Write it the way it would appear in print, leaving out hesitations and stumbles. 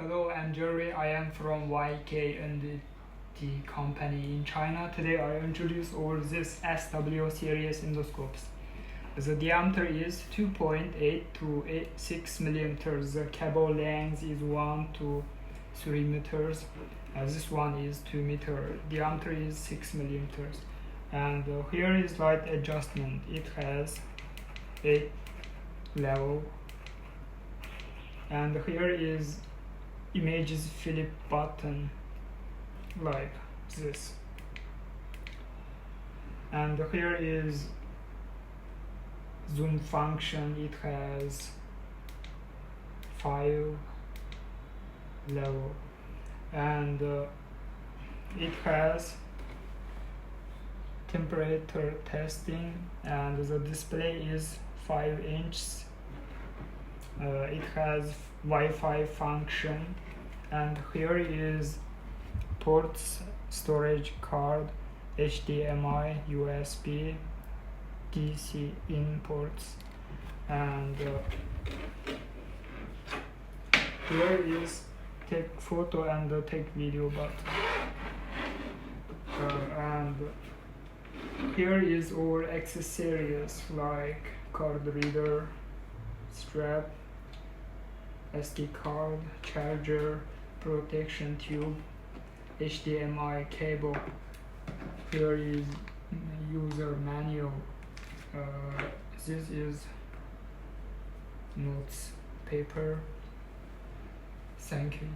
Hello, I'm Jerry. I am from YK and the company in China. Today I introduce all this SW series endoscopes. The diameter is 2.8 to 6 millimeters. The cable length is 1 to 3 meters. This one is 2 meters. Diameter is 6 millimeters. And here is light adjustment. It has 8 level. And here is images flip button like this. And here is zoom function. It has 5 level, and it has temperature testing, and the display is 5 inches. It has Wi-Fi function, and here is ports, storage card, HDMI, USB, DC in ports, and here is take photo and take video button, and here is all accessories like card reader, strap, SD card, charger, protection tube, HDMI cable. Here is user manual. This is notes paper. Thank you.